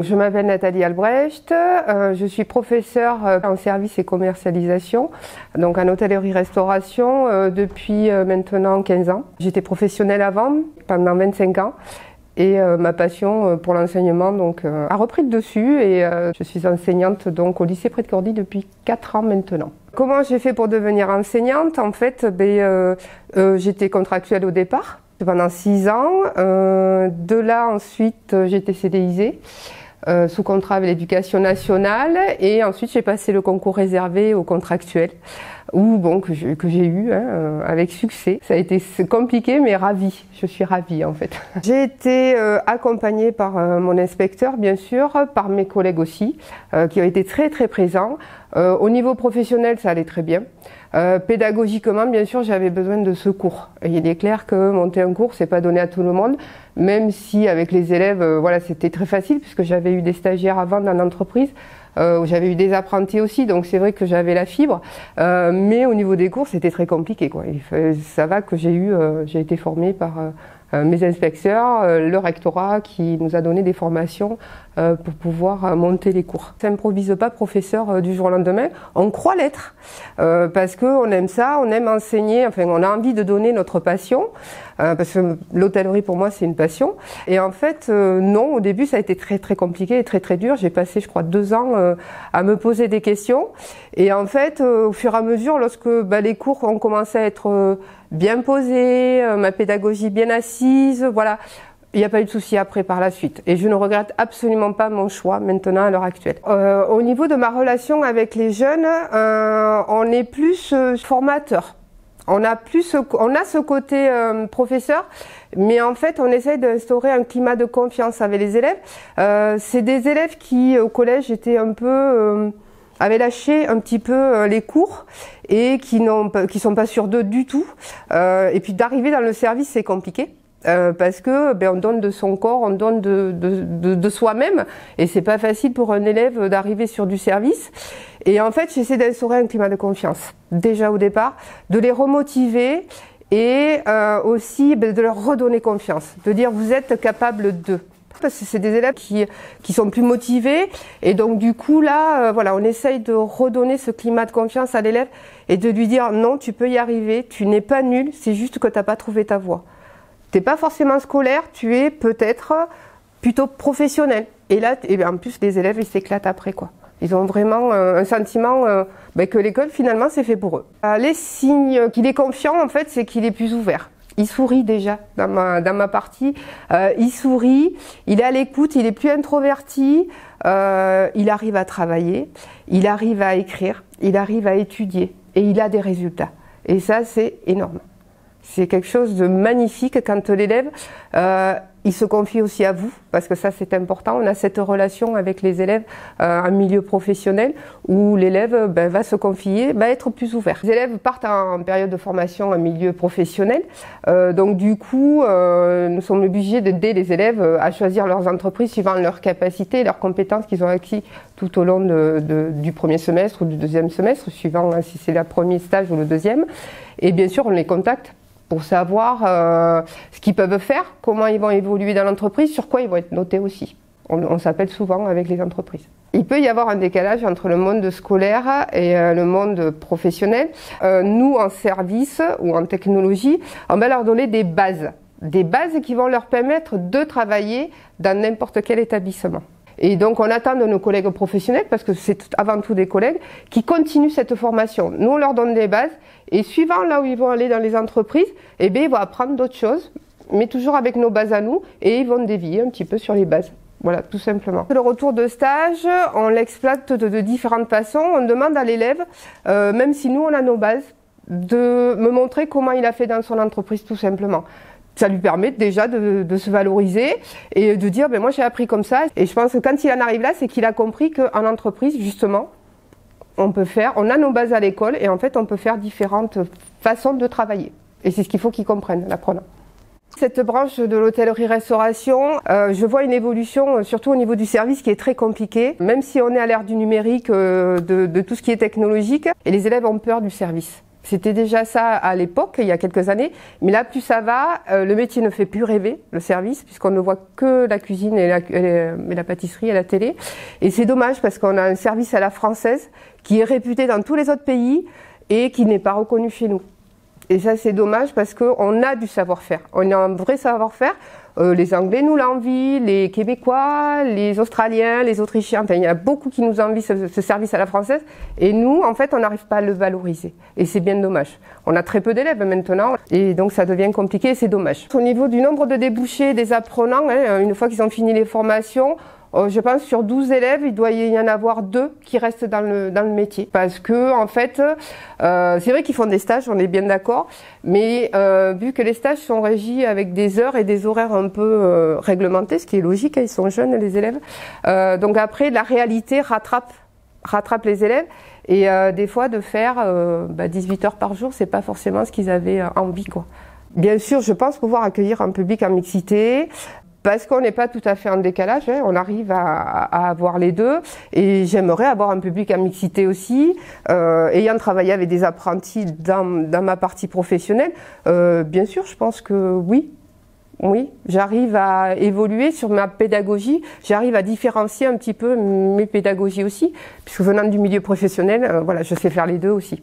Je m'appelle Nathalie Albrecht, je suis professeure en service et commercialisation, donc en hôtellerie-restauration depuis maintenant 15 ans. J'étais professionnelle avant, pendant 25 ans, et ma passion pour l'enseignement a repris le dessus et je suis enseignante donc, au lycée Près de Cordy depuis 4 ans maintenant. Comment j'ai fait pour devenir enseignante? En fait, j'étais contractuelle au départ pendant 6 ans. De là, ensuite, j'ai été CDIsée. Sous contrat avec l'Éducation nationale et ensuite j'ai passé le concours réservé aux contractuels que j'ai eu avec succès. Ça a été compliqué mais ravie, je suis ravie en fait. J'ai été accompagnée par mon inspecteur bien sûr, par mes collègues aussi qui ont été très présents. Au niveau professionnel ça allait très bien. Pédagogiquement, bien sûr, j'avais besoin de secours. Et il est clair que monter un cours, c'est pas donné à tout le monde, même si avec les élèves, c'était très facile puisque j'avais eu des stagiaires avant dans l'entreprise, j'avais eu des apprentis aussi, donc c'est vrai que j'avais la fibre. Mais au niveau des cours, c'était très compliqué, quoi. Ça va que j'ai été formée par mes inspecteurs, le rectorat qui nous a donné des formations pour pouvoir monter les cours. On s'improvise pas professeur du jour au lendemain, on croit l'être parce qu'on aime ça, on aime enseigner, enfin on a envie de donner notre passion parce que l'hôtellerie pour moi c'est une passion et en fait non, au début ça a été très compliqué et très dur. J'ai passé je crois 2 ans à me poser des questions et en fait au fur et à mesure lorsque les cours ont commencé à être bien posés, ma pédagogie bien assise, voilà. Il n'y a pas eu de souci après par la suite et je ne regrette absolument pas mon choix maintenant à l'heure actuelle. Au niveau de ma relation avec les jeunes, on est plus formateur. On a ce côté professeur, mais en fait on essaie d'instaurer un climat de confiance avec les élèves. C'est des élèves qui au collège étaient un peu avaient lâché un petit peu les cours et qui sont pas sûrs d'eux du tout. Et puis d'arriver dans le service c'est compliqué. Parce que on donne de son corps, on donne de soi-même et c'est pas facile pour un élève d'arriver sur du service. Et en fait, j'essaie d'instaurer un climat de confiance déjà au départ, de les remotiver et aussi de leur redonner confiance, de dire vous êtes capable de. Parce que c'est des élèves qui sont plus motivés et donc du coup là, on essaye de redonner ce climat de confiance à l'élève et de lui dire non, tu peux y arriver, tu n'es pas nul, c'est juste que tu n'as pas trouvé ta voie. T'es pas forcément scolaire, tu es peut-être plutôt professionnel. Et là, en plus, les élèves, ils s'éclatent après, quoi. Ils ont vraiment un sentiment que l'école, finalement, c'est fait pour eux. Les signes qu'il est confiant, en fait, c'est qu'il est plus ouvert. Il sourit déjà dans ma partie. Il sourit, il est à l'écoute, il est plus introverti. Il arrive à travailler, il arrive à écrire, il arrive à étudier. Et il a des résultats. Et ça, c'est énorme. C'est quelque chose de magnifique quand l'élève, il se confie aussi à vous, parce que ça c'est important. On a cette relation avec les élèves en milieu professionnel où l'élève va se confier, va être plus ouvert. Les élèves partent en période de formation en milieu professionnel, donc du coup nous sommes obligés d'aider les élèves à choisir leurs entreprises suivant leurs capacités et leurs compétences qu'ils ont acquis tout au long du premier semestre ou du deuxième semestre, suivant si c'est le premier stage ou le deuxième. Et bien sûr on les contacte pour savoir ce qu'ils peuvent faire, comment ils vont évoluer dans l'entreprise, sur quoi ils vont être notés aussi. On s'appelle souvent avec les entreprises. Il peut y avoir un décalage entre le monde scolaire et le monde professionnel. Nous, en service ou en technologie, on va leur donner des bases qui vont leur permettre de travailler dans n'importe quel établissement. Et donc on attend de nos collègues professionnels, parce que c'est avant tout des collègues, qui continuent cette formation. Nous on leur donne des bases, et suivant là où ils vont aller dans les entreprises, ils vont apprendre d'autres choses, mais toujours avec nos bases à nous, et ils vont dévier un petit peu sur les bases. Voilà, tout simplement. Le retour de stage, on l'exploite de différentes façons. On demande à l'élève, même si nous on a nos bases, de me montrer comment il a fait dans son entreprise, tout simplement. Ça lui permet déjà de se valoriser et de dire moi j'ai appris comme ça. Et je pense que quand il en arrive là, c'est qu'il a compris qu'en entreprise, justement, on a nos bases à l'école et en fait on peut faire différentes façons de travailler. Et c'est ce qu'il faut qu'ils comprennent, l'apprenant. Cette branche de l'hôtellerie-restauration, je vois une évolution, surtout au niveau du service, qui est très compliquée. Même si on est à l'ère du numérique, de tout ce qui est technologique, et les élèves ont peur du service. C'était déjà ça à l'époque, il y a quelques années, mais là plus ça va, le métier ne fait plus rêver, le service, puisqu'on ne voit que la cuisine et la pâtisserie à la télé. Et c'est dommage parce qu'on a un service à la française qui est réputé dans tous les autres pays et qui n'est pas reconnu chez nous. Et ça c'est dommage parce qu'on a du savoir-faire, on a un vrai savoir-faire. Les Anglais nous l'envient, les Québécois, les Australiens, les Autrichiens, enfin il y a beaucoup qui nous envient ce service à la française et nous en fait on n'arrive pas à le valoriser et c'est bien dommage. On a très peu d'élèves maintenant et donc ça devient compliqué et c'est dommage. Au niveau du nombre de débouchés des apprenants, une fois qu'ils ont fini les formations, je pense sur 12 élèves, il doit y en avoir 2 qui restent dans le métier. Parce que, en fait, c'est vrai qu'ils font des stages, on est bien d'accord, mais vu que les stages sont régis avec des heures et des horaires un peu réglementés, ce qui est logique, ils sont jeunes les élèves, donc après la réalité rattrape les élèves et des fois de faire 18 heures par jour, c'est pas forcément ce qu'ils avaient envie, quoi. Bien sûr, je pense pouvoir accueillir un public en mixité. Parce qu'on n'est pas tout à fait en décalage, on arrive à avoir les deux et j'aimerais avoir un public en mixité aussi, ayant travaillé avec des apprentis dans ma partie professionnelle, bien sûr je pense que oui, j'arrive à évoluer sur ma pédagogie, j'arrive à différencier un petit peu mes pédagogies aussi, puisque venant du milieu professionnel, voilà, je sais faire les deux aussi.